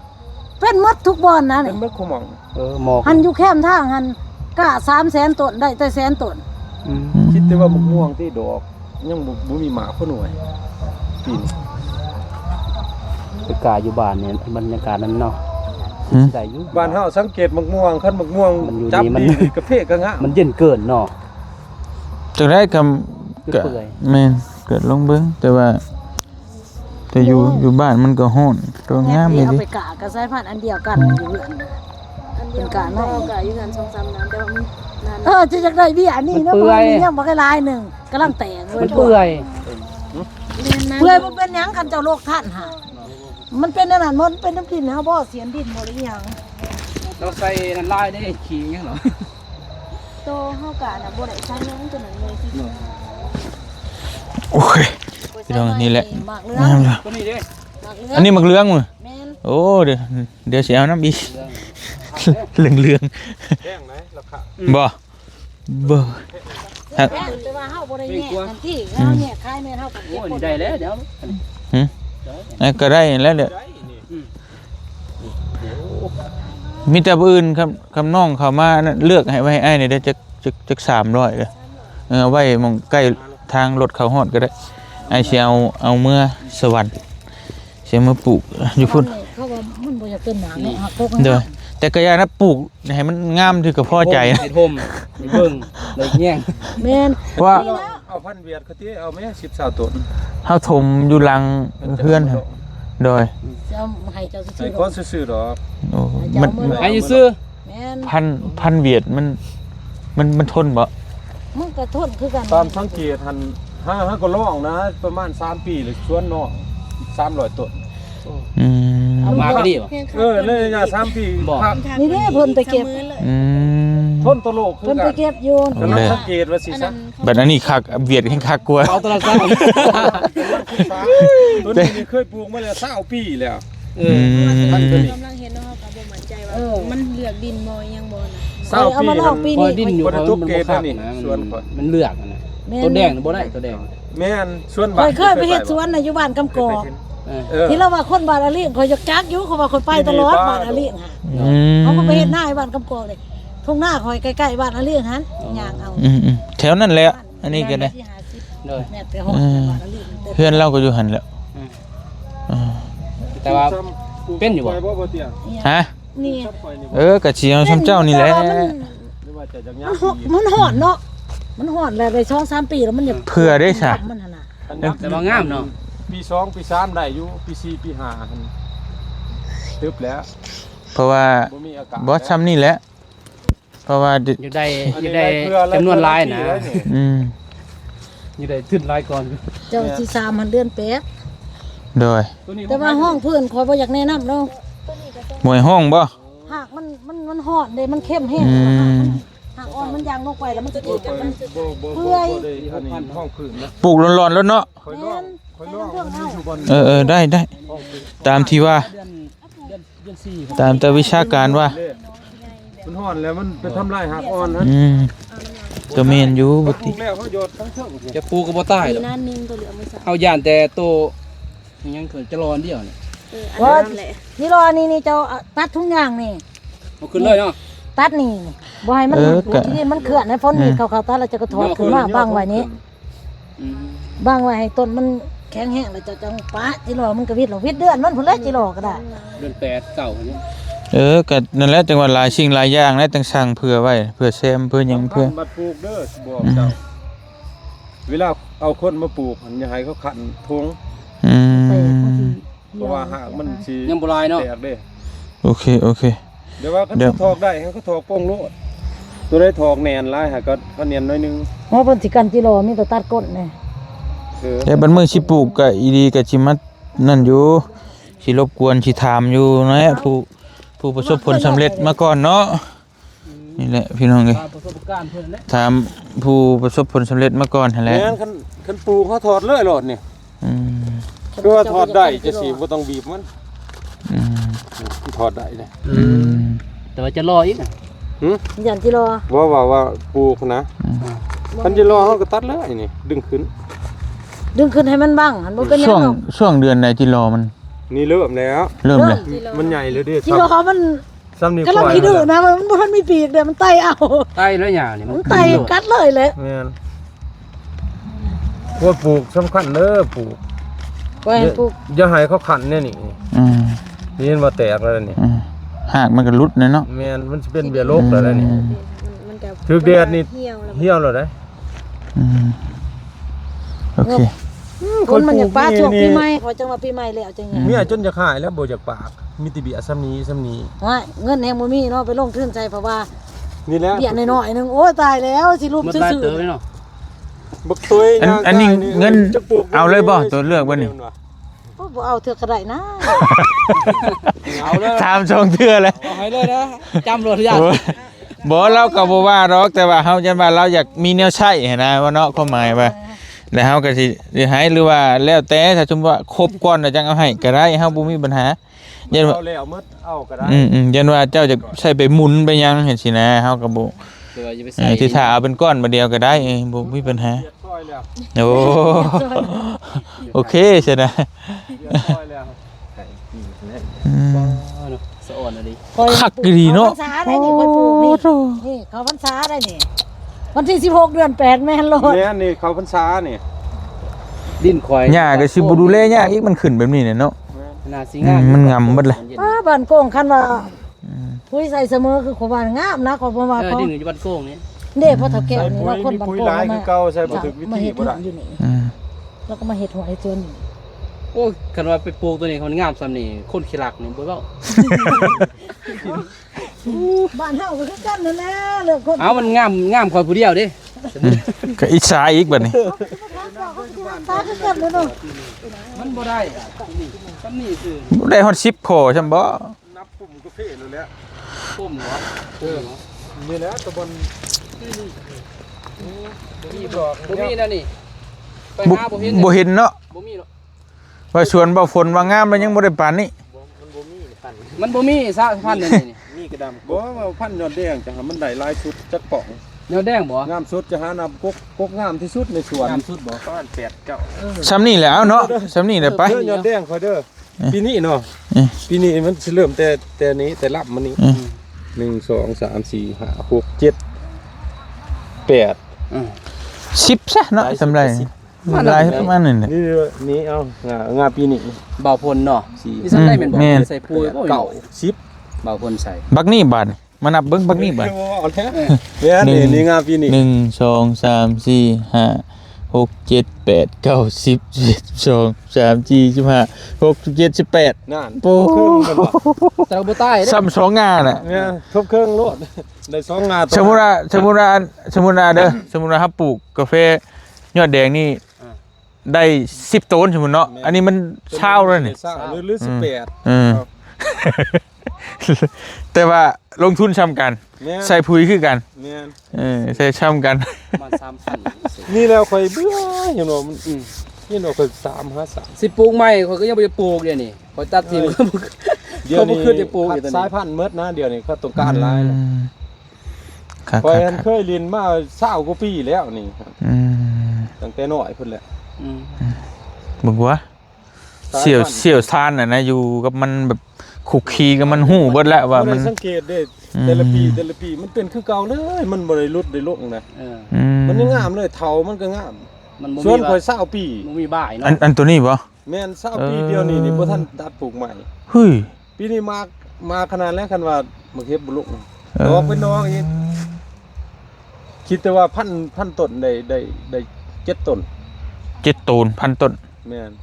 เป็นหมดทุกบ่อนนะ เป็ นี่ นเมื่อคุหมอง หมอก หันอยู่แคมทางหันกะ300,000ต้นได้แต่100,000ต้น คิดแต่ว่ามะม่วงที่ดอกยังบ่มีหมาคนหน่วยปีนี้ บรรยากาศอยู่บ้านเนี่ยบรรยากาศนั้นเนาะได้อยู่ บ้านเฮาสังเกตมะม่วงคันมะม่วง มันอยู่ จับ นี่มัน ดีกระเพกกระงะ มันเย็นเกินเนาะ จังได้ก เปื่อย แม่นเกิดลงเบิ่งแต่ว่าแต่อยู่บ้านมันก็ฮ้อนตัวงามเลย เอา ดิ ไปกะกับสายพันธุ์อันเดียวกันอยู่เรือนเป็นกะน้อย กะอยู่กัน2-3น้ำแต่ว่ามันนาน จะจักได้เบี้ยนี่เนาะบ่มียังบ่ได้หลายหนึงกำลังแตก มันเปื่อย เปื่อยบ่เป็นหยังกันเจ้าโรคท่านหามันเป็นอันนั้นมันเป็นน้ำดินเฮาบ่เสียนดินบ่ได้หยัง เราใส่นั่นลายได้ขี้ยังเหรอ โตเฮากะน่ะบ่ได้ใช้หยังตัวนั้นเลยสิ โอเคพี่น้องนี่แหละ มากเรื งามเลย ตัวนี้เด้ มากเรื อันนี้มักเหลืองมื้อ แม่น โอ้เดี๋ยวสิเอาน้ำอีกเหลือง แห้งไหนราคา ๆบ่บ่ครับ แต่ว่าเฮาบ่ได้แยกกันที่เฮาแยกคายแม่นเฮาก็เก็บ โอ้ บ่ นี่ ได้ ได้แล้วเดี๋ยว ก็ได้แล้วเด้อ ได้นี่ มีแต่ผู้อื่นคำน้องเขามานั่นเลือกให้ไว้ให้อ้ายนี่เด้อจัก300เด้อเอาไว้หมองใกล้ทางรถเขาฮอดก็ได้อ้ายสิเอาเมื่อสวรรค์สิมาปลูกอยู่พุ่น เขาว่ามันบ่อยากเป็นหนังเนาะหักตก เด้อแต่ก็อย่านะปลูกให้มันงามถือกับพอใจนะ ให้ทมให้เบิ่งเลยแย่ง แม่น เพราะว่า เอาพันเวียดเขาที่เอาแม่10 20ต้น เฮาถมอยู่หลังเพื่อนหั่นโดย จะเอาให้เจ้า ไอ้ ซื้อ คนซื่อๆดอก โอ้มัน ให้อยู่ซื้อ แม่น พันเวียดมันทนบ่ มันก็ทนคือกัน ตามสังเกตหันห้าก็ร้องนะประมาณ3ปีหรือชวนน้อง300ต้น อืม มาก็ดีบ่ เลยอย่า3ปี บอก ครับ นี่เด้เพิ่นไปเก็บ อืม ทนตลกคื เพิ่ อน กั ไป น เก็บอยู่ กำลังสังเกตว่าสิซะ บัดอันนี้คักเวียดแห่งคักกว่า เอาโทรศัพท์ ต้นนี้เคยปลูกมาแล้ว20ปีแล้ว เอ อื อ ม กำลังเห็นเนาะเขาก็บ่มั่นใจว่ามันเลือกดินบ่ยังบ่นะ 20 เอา ปี มาลอกปี พอ นี้ ดิ้นอยู่ บ่ได้ มัน ทุบ บ่ เกต คัก นี่ นะ ส่วนข่อย มันเลือกนะตัวแดงน่ะบ่ได้ตัวแดง แม่นส่วน ข่ บ้า อน ยเคยไปเฮ็ดสวนน่ะอยู่บ้านกำกอก เออ เออ ที่เราว่าคนบ้านอาเลียงข่อยอยากจักอยู่เขาว่าข่อยไปตลอดบ้านอาเลียงค่ะ อืม เขาก็ไปเฮ็ดหน้าให้บ้านกำกอกเลยทุ่งหน้าข่อยใกล้ๆบ้านอาเลียงหันย่างเอา อืมแถวนั้นแหละอันนี้ก็ได้ โดย แม่แต่ฮอดบ้านอาเลียง เพื่อนเราก็อยู่หั่นแหล้วอ่า แต่ว่า เป็นอยู่บ่ ปล่บ่เตี้ย ฮะ นี่ ปล่อยนี่ ก็สิเอาซ้ำเจ้านี่แหละ หรือว่าจะจักยามปี มันหอนเนาะมันหอนแล้วได้2-3ปีแล้วมันอยาก เพื่อได้ซะ มันหั่นน่ะ แต่ว่างามเนาะ ปี2ปี3ได้อยู่ปี4ปี5หั่นตึบแล้ว เพราะว่า บ่มีอากาศ บ่ซ้ำนี่แหละเพราะว่าดิ อยู่ได้จำนวนลายนะ อืม อยู่ได้ขึ้นลายก่อน เจ้าที่3มันเดือนแปด โดย แต่ว่าห้องเพื่อนข่อยบ่อยากแนะนำเนาะ หมวยห้องบ่ หากมันหอนเด้มันเข้มแห้ง อืม หากอ่อนมันยางลงไปแล้วมันจะติดกันมัน เปื่อยอันนี้ห้องพื้นนะ ปลูกร้อนๆแล้วเนาะ ค่อยลองค่อยลองมันมีอยู่บน ได้ตามที่ว่า เดือน4 ตามแต่วิชาการว่า มันห่อนแล้วมันไปทำลายหักอ่อนนะ ก็แม่นอยู่บ่ ป ติ ลูกแล้วเขาโยนทั้งเทิง จะปลูกก็บ่ตาย ปี หรอก นั้นนึงตัวเหลือมื้อซะ เอาย่านแต่โตยังเคยจะรอนเดียวนี่ อันนั้นแหละ นี่รอนี่เจ้าตัดทุกอย่างนี่ เอาขึ้นเลยเนาะ ตัดนี่บ่ให้มันทีนี้มันเขื่อนในฝนนี่เขาตัดแล้วจะก็ถอดขึ้นมาบ้างไว้นี้ อืม บ้างไว้ให้ต้นมันแข็งแห้งแล้วจะจังปะจิรอมันก็วิทย์หรอวิทย์เดือนมันพุ่นแล้วจิรอก็ได้ เดือน8 9นี่ ก็นั่นแหละจังหวัดหลายสิ่งหลายอย่างแล้วต้องสั่งเผื่อไว้เพื่อแซมเพื่อหยังเพื่อ บัดปลูกเด้อบอกเจ้าเวลาเอาคนมาปลูกอย่าให้เขาขันทง อืม เพราะว่าหากมันสิ ยังบ่ลายเนาะ แตกเด้ โอเค เดี๋ยวว่าเขาถอกได้เขาถอกโป้งโลดตัวได้ถอกแหนนหลายหาก็เขาเนียนน้อยนึง เพราะเพิ่นสิกันจิรอมีแต่ตัดก้นนี่ แต่บัดมื้อสิปลูกก็อีดีก็สิมานั่นอยู่สิรบกวนสิถามอยู่นะผู้ ผู้ประสบผลสำเร็จมาก่อนเนาะนี่แหละพี่น้องเอ้ย ตามประสบการณ์เพิ่นแหละ ถามผู้ประสบผลสำเร็จมาก่อนหั่นแหละ แม่นคันปลูกเขาถอดเลยโลดนี่ อืม คือว่าถอดได้จะสิบ่ต้องบีบมัน อืม ถอดได้เลย อืม แต่ว่าจะรออีกอ่ะ ยันจิรอ ว่าปลูกนะคันจะรอเขาก็ตัดเลยนี่ดึงขึ้น ดึงขึ้นให้มันบ้างหันบ่เป็นหยั ช่ว ง ง หรอก ช่วงเดือนไหนที่รอมัน นี่เริ่มแล้ว เริ่มเลย มันใหญ่เลยดิ จิรอมัน ซ้ำนี่ กำลังขี้ดื้อนะมันบ่ทันมีปีกเด้มันไตเอา ใต้แล้วหญ้านี่ มันไตกัดเลยแหละ แม่นว่าปลูกสำคัญเด้อปลูก ไว้ให้ปลูก อย่าให้เขาขันเนี่ยนี่ อืม นี่เห็นว่าแตกแล้วนี่ อืมหากมันก็รุดเลยเนาะ แม่นมันสิเป็นเบี้ยโรคแล้วนี่ มันก็ ถือแดดนี่ เหี่ยวแล้ว เหี่ยวแล้วได้ อืมโอเค คนมันอยากป้าช่วงปีใหม่พอจังว่าปีใหม่แล้วจังไง เมียจนจะขายแล้วบ่จากปากมีแติเบียซ้ำนี้ ว่าเงินแฮงบ่มีเนาะไปลงทุนใส่เพราะว่า นี่แหละ เบี้ยน้อยๆนึงโอ้ยตายแล้วสิรูป มัน ซื่ ได้ อ เติมเลยเนาะ บักตุย อันนี้เงินเอาเลยบ่ตัวเลือกบ่นี่ ๆบ่เอาเถือกก็ได้นะ เอาเลย ถามช่องเทื่อเลย เอาให้เลยนะจำรถทุกอย่าง บ่เราก็บ่ว่าหรอกแต่ว่าเฮาจังว่าเราอยากมีแนวใช้หั้นนะว่าเนาะความหมายว่าแล้วเฮาก็สิให้หรือว่าแล้วแต่ถ้าสมมุติว่าครบก่อนแล้วจังเอาให้ก็ได้เฮาบ่มีปัญหายันว่า เอาแล้วหมดเอาก็ได้ ยันว่าเจ้าจะใช้ไปหมุนไปหยังเห็นสินะเฮาก็บ่ เดี๋ยวจะไปใส่ ที่ถ้าเอาเป็นก้อนมาเดียวก็ได้บ่มีปัญหา เรียบร้อยแล้ว โอ้โอเคใช่นะ เรียบร้อยแล้ว อืม สะอ่อนอะดิ คักดีเนาะ ข้าวพรรษาได้นี่ค่อยปลูกนี่นี่ข้าวพรรษาได้นี่วันที่16เดือน8แม่นโลด เนี่ยนี่เขาพรรษานี่ ดิ้นควาย หญ้าก็สิบ่ดูแลยากอีกมันขึ้นแบบนี้เนี่ยเนาะ นาสิงาม มันงำหมดเลย บ้านโกงคันว่าผู้ใส่เสมอคือขวานงามนะขอบ่ว่า เออ เขา ดิ้นอยู่บ้านโก้งนี่ เด้พ่อเฒ่าแก่นี่ว่าคน มี บ้าน ปุ๋ย โกง หลายคือเก่าใส่บ่ถึกวิ มา ธี เฮ็ด บ่ได้ อยู่นี่ อืม แล้วก็มาเฮ็ดหัวให้ตัวนี้ โอ้ยคันว่าไปปลูกตัวนี้เขางามซ้ำนี่คนขี้รักนี่บ่เว้า บ้านเฮาก็คือกันนั่นแหละเรื่องคน เอามันงามคอยผู้เดียวเด้ ก็อิจฉาอีกบัดนี้ ตาคือกันเลยเนาะ มันบ่ได้ซ้ำนี่คือ บ่ได้ฮอด10โคใช่บ่ นับปุ่มกาแฟนั่นแหละ ปุ้มเหรอ นี่แหละตะบน บ่มีบ่นั่นนี่ไปหาบ่เห็น บ่เห็นเนาะ บ่มีหรอก ว่าสวนบ่ฝนว่างามแล้วยังบ่ได้ปานนี้ มันบ่มีสะพันธุ์นี่นี่ นี่กระดำบ่ว่าพันยอดแดงจะหามันได้หลายชุดจักป่อง แนวแดงบ่ งามสุดจะหานำกกงามที่สุดในสวน งามสุดบ่ ประมาณ8 9 ซ้ำนี่แหล้วเนาะซ้ำนี่แหละไป เด้อยอดแดงค่อยเด้อปีนี้เนาะ เอ๊ะ ปีนี้มันสิเริ่มแต่นี้แต่ลับมันนี่ อืม 1 2 3 4 5 6 7 8 อือ 10ซะเนาะสำไรมันหลายประมาณนั้นแหละ นี่เอางาปีนี้ เบาพลเนาะ สี่ นี่ซ้ำได้แม่นบ่ แม่น ใส่ปุ๋ยบ่ เก่า10 เบาพลใส่ บักนี่บาดนี่มานับเบิ่งบักนี่บาด เอาแล้วเนี่ยนี่งาปีนี้ 1 2 3 4 5 6 7 8 9 10 11 12 13 14 15 16 17 18 นั่น โอ้ ครึ่งกันว่ะ แต่เราบ่ใต้เด้ ซ้ำสองงานน่ะ เนี่ยทบเครื่องโลดได้2งา สมมุติว่าเด้อสมมุติว่าครับปลูกกาแฟยอดแดงนี่ได้10ต้นสมมุติเนาะอันนี้มันเช้าแล้วนี่ เช้าหรือ18 อืม แต่ว่าลงทุนซ้ำกัน แม่น ใส่ปุ๋ยคือกัน แม่น ใส่ซ้ำกัน ประมาณ 3,000 นี่แล้วค่อยเบื่อเห็นบ่มันนี่เนาะค่อย3 5 3 สิปลูกใหม่เขาก็ยังบ่ได้ปลูกเดี๋ยวนี้เขาตัดทิ้งเขาบ่ เดี๋ยวนี้ เขาบ่ขึ้นจะปลูกอยู่ตอนนี้ สายพันธุ์เมดนะเดี๋ยวนี้เขาต้องการหลายนะ ครับ คอยอันเคยเรียนมา20กว่าปีแล้วนี่ครับ อืม ตั้งแต่น้อยพุ่นแหละ อืม บอกว่าเสี่ยวทานน่ะนะอยู่กับมันแบบคุกคีกับมันหู้เบิดแล้วว่า บ่ มัน ได้สังเกตเด้ อืม แต่ละปีมันเป็นคือเก่าเลยมันบ่ได้ลดได้ลงนะ เออ อื มันยังงามเลยเฒ่ามันก็งาม มันบ่ ส่วน มี ข่อ ว่าย 20ปี บ่มีบ่ายเนาะ อันตัวนี้บ่ แม่น20ปีเดียวนี่บ่ทันตัดปลูกใหม่ เฮ้ย ปีนี้มาขนาดแล้วคันว่าบ่เฮ็ดบ่ลงดอกเป็นดอกอีกคิดแต่ว่าพันต้นได้7ต้น 7ต้นพันต้น แม่น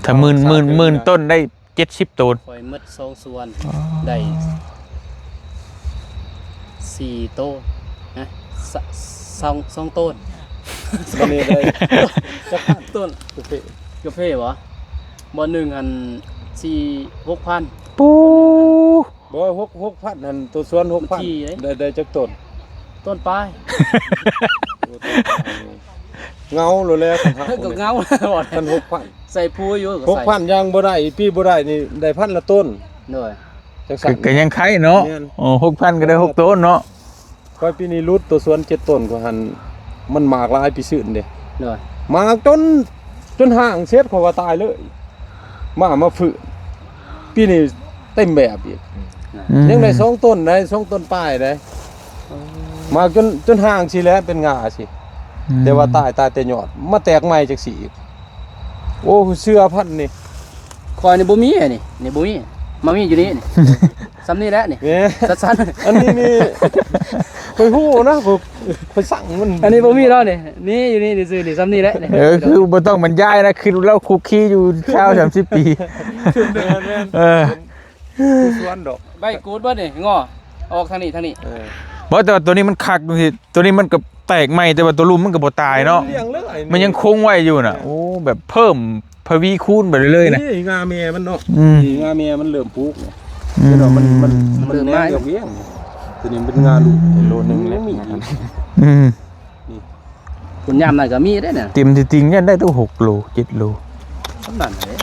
ถ้าหมื่นต้นได้70ต้น ปล่อยหมด2ส่วนได้4โต้นนะ2ต้น วันนี้ได้ จักต้น โอเค กาแฟบ่บ่หนึ่งอัน4 6,000 บ่6,000หั่นตัวสวน 6,000ได้จักต้น ต้นปลาย เงาโลแล้วคัน ก็เงาบ่ คัน6,000 ใส่พูอยู่ก็ใส่ 6,000ยังบ่ได้ปีบ่ได้นี่ได้พันละต้น ด้วย จังซั่น ก็ยังไข่เนาะโอ้6,000ก็ได้6ต้นเนาะ ค่อยปีนี้รุดตัวสวน7ต้นก็หันมันหมากหลายปีซื่นเด้ ด้วย หมากจนห่างเสียดเขาว่าตายเลยมาฝืนปีนี้เต็มแบบอีกยังได้2ต้นได้2ต้นป้ายได้หมากจนห่างสิแล้วเป็นงาสิแต่ว่าตายแต่ยอดมาแตกใหม่จักสิอีกโอ้เสื้อพันนี่ คอยนี่บ่มีนี่นี่บ่มีมามีอยู่นี่นี่ซ้ำนี่แหละนี่ แหม สั้น อันนี้นี่ไปฮู้นะผมไปสั่งมัน ๆอันนี้บ่มีแล้วนี่นี่อยู่นี่ซื่อๆนี่ซ้ำนี่แหละนี่ คือบ่ต้องบรรยายนะคือเราคุกคีอยู่ชาว30 ปี แม่น เออ คือสวนดอก ใบกูดบ่นี่งอออกทางนี้ทางนี้ บ่แต่ว่าตัวนี้มันคักดูสิตัวนี้มันก็แตกใหม่แต่ว่าตัวลุมมันก็บ่ตายเนาะ เลี้ยงเลย มันยังคงไว้อยู่น่ะโอ้แบบเพิ่มทวีคูณไปเรื่อยๆนะ นี่งาเมียมันเนาะ อืม นี่งาเมียมันเริ่มปลูกเนี่ยเนาะมันแนวเวียงตัวนี้เป็นงาลูกโลนึงแล้วมี อืม คุณยามนั่นก็มีได้เนี่ย เต็มจริงๆเนี่ยได้ตั้ง6โล7โล สำนันเลย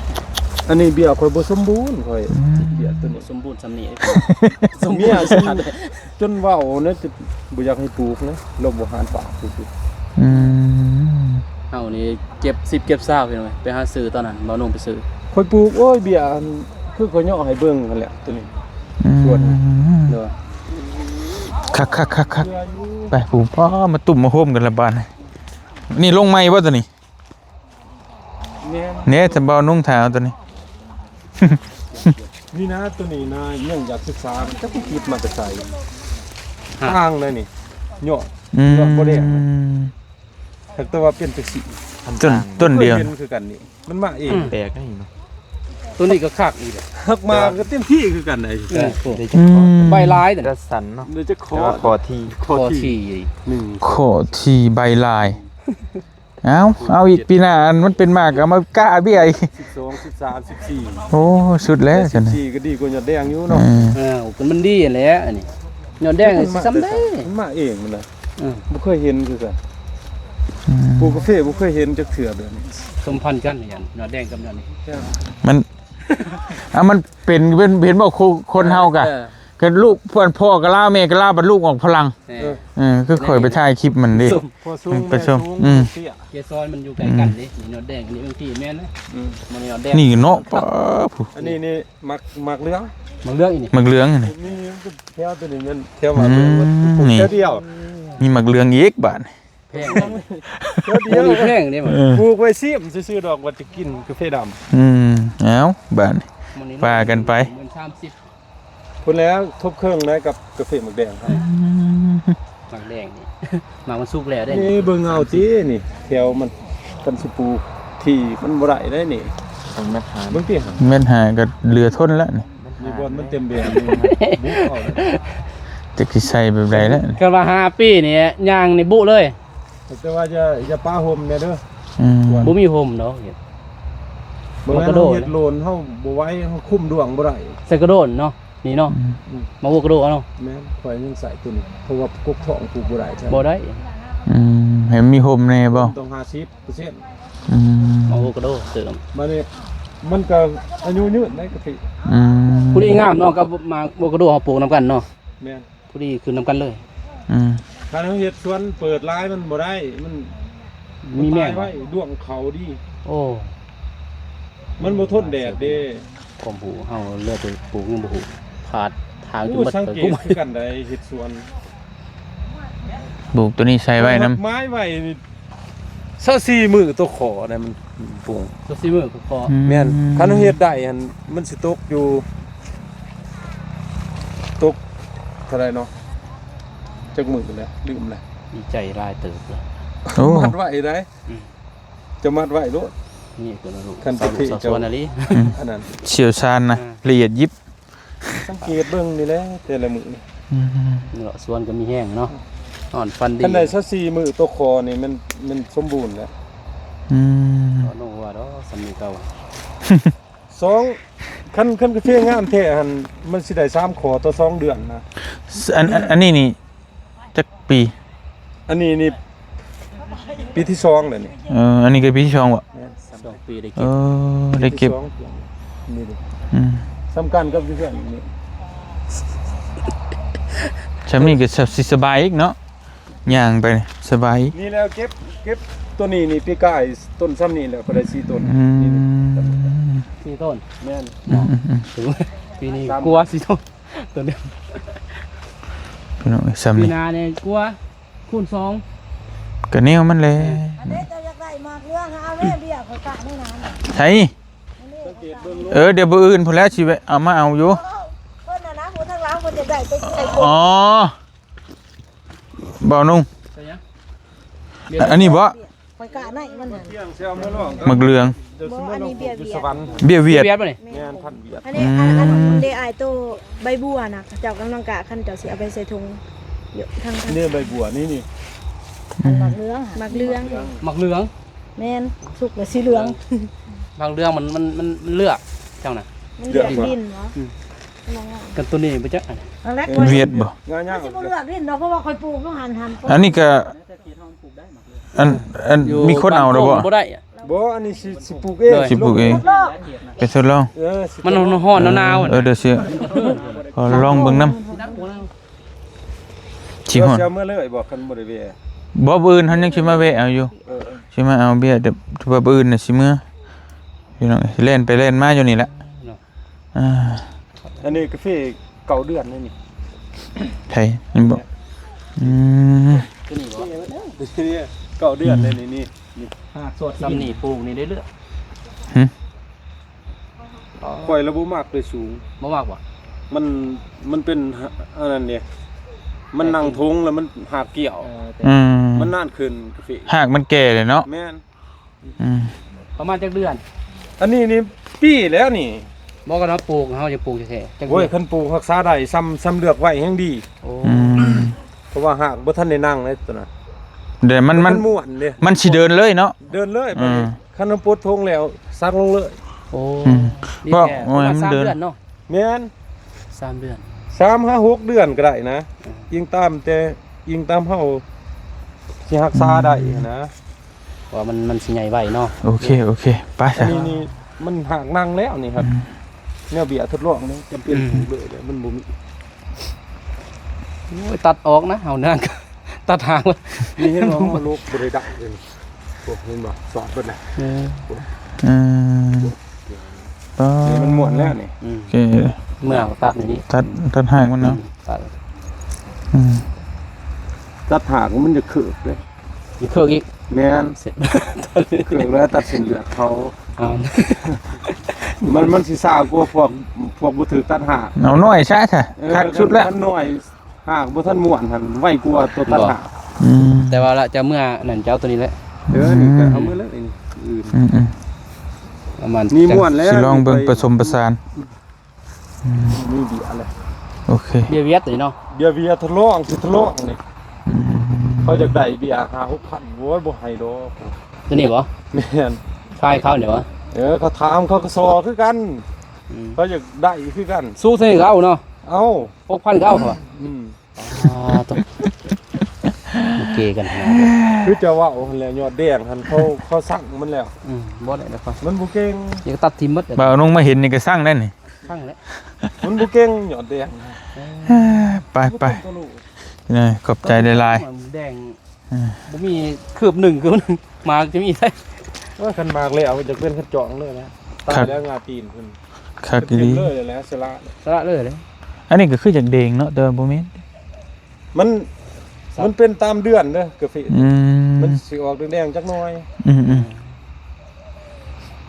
อันนี้เบี้ยค่อยบ่สมบูรณ์ค่อยเบี้ยตัวนี้ สมบูรณ์สำนี สมเมียจนเว้าเนี่ยจะบ่อยากให้ปลูกนะลบบ่หารปากคือ อืม เอานี่เก็บ10เก็บ20พี่น้องไปหาซื้อตอนนั้นบ่นุ่งไปซื้อ ค่อยปลูกโอ้ยเบี้ยคือค่อยย่อให้เบิ่งนั่นแหละตัวนี้ ส่วน เด้อ คักไปผมพ่อมาตุ่มมาโฮมกันละบานนี่ลงไม้บ่ตัวนี้ แม่น เนี่ยจะบ่นุ่งเท้าตัวนี้ นี่นะตัวนี้นะยังอยากศึกษาจักคิดมาแต่ไสทางเลยนี่ย่อ อืม ยอดบ่แดงนะ แต่ว่าเป็นจักสิ ต้นเดียว คเป็นคือกันนี่มันมาเอง แปลกได้เนาะ ตัวนี้ก็คักอีกเด้อ หักมาก็เต็มที่คือกันไอ้ ใบลายเด้อ จะสันเนาะ เดี๋ยวจะขอ ขอที คอที่ หนึ่ง ขอทีใบลายเอาอีกปีหน้าอันมันเป็นมากเอามากล้าเบี้ยอีก 12 13 14 โอ้สุดแล้วจังนะ 14ก็ดีกว่าหยอดแดงอยู่เนาะ มันดีแหละอันนี้ยอดแดงซ้ำได้ มันมาเองมันน่ะ อือ บ่เคยเห็นคือกันปลูกกาแฟบ่เคยเห็นจักเทื่อแบบนี้ สมพันธ์กันอย่างยอดแดงกับยอดนี้ มันมันเป็นเห็นบอกคนเฮากะก็ลูกเพื่อนพ่อก็ล่าแม่ก็ล่าบัดลูกออกพลังคือข่อยไปถ่ายคลิปมันดิ พอสูง ไปชม เตี้ย เกสรมันอยู่ใกล้กันดิยอดแดงอันนี้บางทีแม่นนะมันยอดแดง นี่เนาะป๊าผู้ อันนี้มักเหลือง มันเรื่องอีนี่ มักเหลืองนี่ นี่แถวตัวนี้มันแถวมาเบิ่งว่าปลูก นี่ แถวเดียว มีมักเหลืองอีกบาด แพง แถวเดียว มีแพงนี่มัน ปลูกไว้ซิมซื่อๆดอกว่าจะกินกาแฟดำ เอาบาดว่ากันไป มัน30 พุ่นแล้วทบเครื่องได้กับกาแฟหมักแดงครับ หมักแดงนี่หมักมันสุกแล้วได้ นี่เบิ่งเอาตินี่แถวมันกันสิปลูกที่มันบ่ได้ได้นี่ ของแม่หา เบิ่งติหา แม่นหาก็เหลือทนแล้วนี่ มีบอลมันเต็มแบบนี่บุกเอาเลย จะสิใส่แบบใดแล้ว กันว่า5ปีนี่ย่างนี่บุเลย แต่ว่าจะป้าห่มเนี่ยเด้อ บ่มีโฮมเนาะ บ่งั้น กระโด เรา ด เฮ็ดโลนเฮาบ่ไหว้เฮาคุมดวงบ่ได้ ใส่กระโดดเนาะนี่เนาะมาวัวกระโดดเนาะ แม่นข่อยยังใส่ตัวนี้เพราะว่ากกท้องปลูกบ่ได้ใช่ บ่ได้ เห็นมีโฮมแน่บ่ ต้อง50% มาวัวกระโดดเสริม มานี่มันก็อายุยืนได้กะทิ ผู้ดีงามเนาะกับมาวัวกระโดดเฮาปลูกนํกันเนาะ แม่น ผู้ดีคือนํกันเลย ถ้าเฮาเฮ็ดสวนเปิดร้ายมันบ่ได้มัน มีแม่ ตายไว้ดวงเขาดี โอ้ มันบ่ทนแดดเด้ ความหูเฮาเลือกไปปลูกยังบ่ฮู้ขาดทางจน โอ้ บัด สัง เปิด เก กู ต ไม่ คือกันได้เฮ็ดสวน ปลูกตัวนี้ใส่ไว้น้ำ ไม้ไว้นี่ซะ4มื้อตัวขอได้มันปลูก ตัวซิมือขอ แม่นคันเฮ็ดได้หั่นมันสิตกอยู่ตกเท่าไหร่เนาะจักมื้อแล้วลืมแล้ว ดีใจรายเติบเลย โอ้ มัดไว้ได้จะมัดไว้โลด นี่ตัวลูก คัน สาว ที่ ลูกสาว เจ้า สวนอะไร อันนั้น เชี่ยวชาญนะละเอียดยิบ สังเกตเบิ่งนี่แหละแต่ละมื้อนี่ นี่เนาะสวนก็มีแห้งเนาะอ่อนฟันดี คันได้ซะ4มื้อตัวคอนี่มันสมบูรณ์แล้ว น้องว่าดอกสำนีเก่า สอง คันกาแฟงามแท้หั่นมันสิได้3ขอต่อ2เดือนนะ อันนี้นี่จักปี อันนี้นี่ปีที่2แล้วนี่ อันนี้ก็ปีที่2บ่ 2 ปีได้ เอ เก็บ อได้เก็บ ปีที่สองนี่ดิ อืม สำคัญกับเพื่อนนี่ ชำนี้ก็สิสบายอีกเนาะย่างไปสบายอีก นี่แล้วเก็บตัวนี้นี่ปีกายต้นซ้ำนี่แล้วก็ได้4ต้น อื นี่ ม 4ต้น แม่น ถึงปีนี้กลัว4ต้นตัวเดียว พี่น้องซ้ำ ปี นี่ หน้าเนี่ยกลัวคูณ2 ก็แนวมันแหละ อันนี้จะอยากได้มากเรื่องเอาแม่เบี้ยเขากะนี่นะ ใช่เดี๋ยวบ่อื่นพุ่นแล้วสิไปเอามาเอาอยู่ เพิ่นน่ะนะผู้ทั้งหลังเพิ่นจะได้ไปใส่ก อ๋อบ่นุ่ง ใช่ยัง อันนี้บ่ ไปกะไหนมันน่ะ เที่ยงเช้ามื้อร้อง มักเหลือง บ่อันนี้เบี้ย สวรรค์ เบี้ยเวียด เบียดป่ะนี่ แม่นพันเวียด อันนี้อันมันได้อายโตใบบัวนะเจ้ากำลังกะคันเจ้าสิเอาไปใส่ถุงอยู่ทาง นี่ใบบัวนี่ อันบักเหลือง มักเลือง หมักเหลือง แม่นสุกแล้วสีเหลือง บางเรื่องมันเลือกเจ้าน่ะ มันเลือกดินเหรอ กันตัวนี้ไปจักอัน อันแรก เวียดบ่ งานยาก สิบ่เลือกดินเนาะเพราะว่าค่อยปลูกต้องหัน อันนี้ก็อันมีคนเอาแล้วบ่ บ่ได้อะ บ่อันนี้สิปลูกเอง สิปลูกเอง ลอก ไปทดลอง สิ มันฮ้อนหนาวๆอะ เดี๋ยวสิขอลองเบิ่งนำสิฮอด เช้ามื้อเลยบ่คันบ่ได้เวย บ่อื่นเฮายังสิมาแวะเอาอยู่สิมาเอาเบี้ยเดี๋ยวว่าอื่นน่ะสิมื้อพี่น้องเล่นไปเล่นมาอยู่นี่แหละอ่า อันนี้กาแฟเก่าเดือนนี่นี่ ไทยนี่บ่อืม ตัวนี้บ่ นี่เก่าเดือนเลยนี่ สดซ้ำนี่ปลูกนี่ได้เลือก หึ ข่อยระบุมากเลยสูง บ่มากบ่ มันเป็นอันนั้นเนี่ยมันนั่งทงแล้วมันหากเกี่ยว อืม มันนานขึ้นกาแฟ หากมันแก่เลยเนาะ แม่น อืม ประมาณจักเดือน อันนี้นี่ปีแล้วนี่ บ่ก็เนาะปลูกเฮาจะปลูกแท้ๆจัก โอ้ย เดือน คันปลูกรักษาได้ซ้ำเลือกไว้แห่งดี โอ้ อืม เพราะว่าหากบ่ทันได้นั่งเลยตัวนั้น เดี๋ยวมัน ม่วนเด้ มันสิเดินเลยเนาะ เดินเลย อืม คันมันปลดทงแล้วซักลงเลย โอ้ อืม นี่ บ่ แค่ โอ้ย ประาณ มัน 3 เดิน เดือนเนาะ แม่น 3เดือน 3-5-6 เดือนก็ได้นะยิงตามแต่ยิงตามเฮาสิรักษาได้นะ ว่ามันสิใหญ่ไว้เนาะ โอเคไป อั ซะ นนี้นี่มันหากนั่งแล้วนี่ครับแนวเบียร์ทดลองนี่จำเป็นปลูกเลยเดี๋ยวมันบ่มี โอ้ยตัดออกนะเฮานั่ง ตัดหางมัน นี่เห็นว่ามันลูกบ่ได้ดักเลยพวกเห็นบ่สอดเบิดน่ะ อืมต่อ นี่มันม่วนแล้วนี่ อืม โอเค เมื่อตัดนี่ ตัดหางมันเนาะ ตัด อืม ตัดหากมันจะเขิกเลย อีกเครื่องอีก แม่น เสร็จ เขิกแล้วตัดเส้นเลือดเขา อ่า มันสิซ่ากว่าพวกบ่ถือตัดหาก เอาหน่อยซะค่ะคักสุดแล้ว มันน้อยหากบ่ทันม่วนหั่นไว้กว่าตัวตัดหาก อืม แต่ว่าละจะเมื่อนั่นเจ้าตัวนี้แหละ นี่ก็เอามาเลยนี่อื่น อืม ประมาณ นี่ม่วนแล้ว สิลองเบิ่งผสมประสาน นี่เบียร์อะไร โอเค เบียร์เวียดนี่เนาะ เบียร์ทดลองสิทดลองนี่เขาอยากได้เบียร์5-6,000โว้ยบ่ให้ดอก ตัวนี้บ่ แม่น คายเขาเดี๋ยววะ เขาถามเขาก็ซอคือกันเขาอยากได้คือกัน สู้เท่เขาเนาะ เอ้า 6,000เขาเหรอ อืม ตัวโอเคกันนะ คือจะว่าหั่นแหละยอดแดงหั่นเขาสั่งมันแล้ว บ่ได้แล้วครับ มันบ่เก่ง อยากตัดทิมหมด บ่าวนุ่งมาเห็นนี่ก็สร้างได้นี่ ข้างแล้ว มันบ่เก่งยอดแดง ไปนี่ขอบใจได้หลาย แดงบ่มีคืบหนึ่งคือมันมาจะมีได้ ว่าคันมากแล้วจะเป็นขัดจองเลยนะตายแล้วงาตีนเพิ่น คัก เป็น ดี เลยแล้วสละ สละเลยเลย อันนี้ก็คือจากเดงเนาะแต่ว่าบ่แม่น มันเป็นตามเดือนเด้อกาแฟ อืม มันสิออกแดงๆจักหน่อย อืม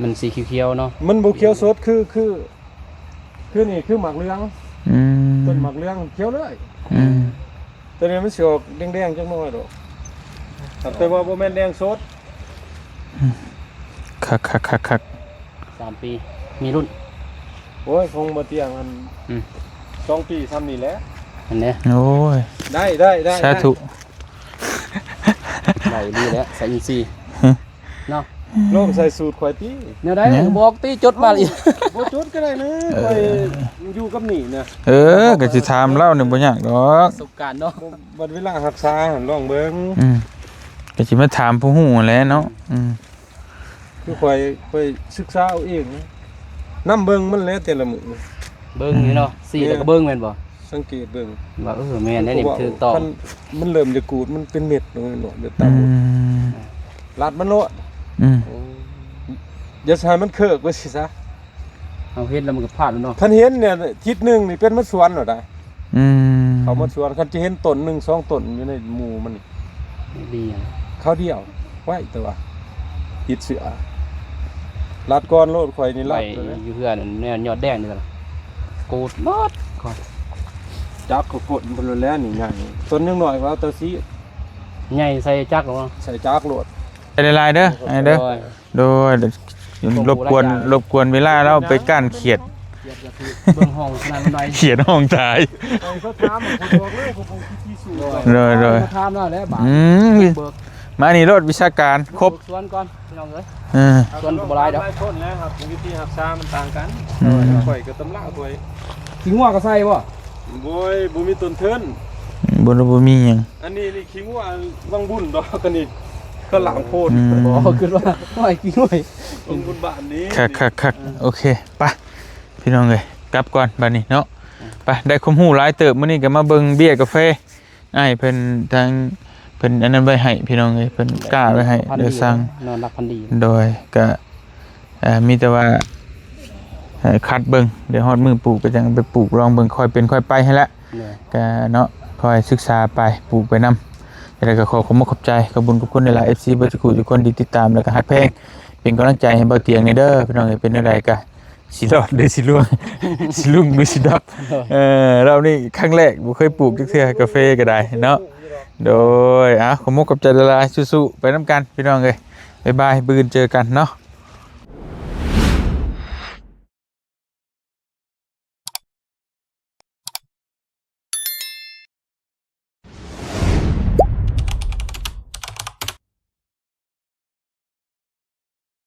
มันสีเขียวๆเนาะ มันบ่เขียวสดคือนี่คือหมากเหลือง อืม ต้นหมากเหลืองเขียวเลย อืม ตัวนี้มันสิออกแดงๆจักหน่อยดอกแต่ว่าบ่แม่นแดงสด คัก 3 ปีมีรุ่น โอ้ยคงบ่เตียงมัน 2 ปีซ้ำนี่แหละ อันเนี้ย โอ้ย ได้ สาธุ ได้ดีแล้วใส่อินซีย์เนาะ ลองใส่สูตรข่อยติ แนวใดบอกติจดมาอีก บ่จดก็ได้นะข่อยอยู่กับนี่นะ ก็สิถามเล่านี่บ่ยากดอก ประสบการณ์เนาะ บัดเวลารักษาหั่นลองเบิ่ง ก็สิมาถามผู้ฮู้แหล้วเนาะคือข่อยไปศึกษาเอาเองนํเบิ่งมันแล้วแต่ละมื้อ เบิ่งนี่เนาะสีแล้วก็เบิ่งแม่นบ่ สังเกตเบิ่ง ว่าแม่นได้นี่ถูกต้อง มันเริ่มจะกูดมันเป็นเม็ดลงเนาะเดี๋ยวตามลัดมันโลดอย่าใช้มันเคิกไว้สิซะ เอาเฮ็ดแล้วมันก็พลาดแล้วเนาะ คันเห็นเนี่ยทิศหนึงนี่เป็นมันสวนเหรอได้ เขา Ừ. มาสวนคันจะเห็นต้น1 2ต้นอยู่ในหมู่มัน ดีอ่ะ เขาเดียวไว้ตัวติดเสือลัดก่อนโลดข่อยนี่ ไป ลัดเลย อยู่เพื่อนแนวยอดแดงนี่ล่ะกูดลอดก่อน จักเขาฝนเพิ่นแล้วนี่ใหญ่ต้นยังน้อยกว่าตัวซี ใหญ่ใส่จักรเนาะ ใส่จักโลด ไปหลายๆเด้อไอ้เด้อโดยรบกวนเวลาเราไปก้านเขียด เบิ่งห้องขนาดมันใด เขียดห้องตาย ไปเขาถามผมบอกเลยผมที่สูง เลย มาถามแล้วแหละบาด เบิก มานี่รถวิชาการครบ สวนก่อนพี่น้องเอ้ย ส่วนบ่หลายดอกต้นแล้วครับวิธีรักษามันต่างกันข่อยก็ตำราข่อย สิงัวก็ใส่บ่ บ่มีต้นเทิน บ่มีหยัง อันนี้นี่คิงว่าวังบุญดอกกันนี่ก็หลังโพด บ่คิดว่าน้อยกี่หน่วย วังบุญบ้านนี้ คักโอเคไปพี่น้องเอ้ยกลับก่อนบัดนี้เนาะไปได้ความรู้หลายเติบมื้อนี้ก็มาเบิ่งเบี้ยกาแฟอ้ายเพิ่นทางเพิ่นอันนั้นไว้ให้พี่น้องเอ้ยเพิ่นกล้าไว้ให้เดี๋ยวสั่ง นอนรักพันดี โดยก็มีแต่ว่าคัดเบิ่งเดี๋ยวฮอดมือปลูกก็จังไปปลูกลองเบิ่งค่อยเป็นค่อยไปให้ละก็เนาะค่อยศึกษาไปปลูกไปนำแล้วก็ขอบคุณขอบใจขอบคุณทุกคนในหลาย FC เบ่ทุกคนทุกคนที่ติดตามแล้วก็ฮักเพลงเป็นกำลังใจให้เบ่เตียงนี่เด้อพี่น้องเป็นอะไรก็สิรอดหรือสิล่วง สิลุ่งหรือสิดับเรานี่ครั้งแรกบ่เคยปลูกจักเทื่อกาแฟก็ได้เนาะโดยขอบคุณขอบใจหลายๆสู้ๆไปนำกันพี่น้องเอ้ยบ๊ายบายมื้ออื่นเจอกันเนาะ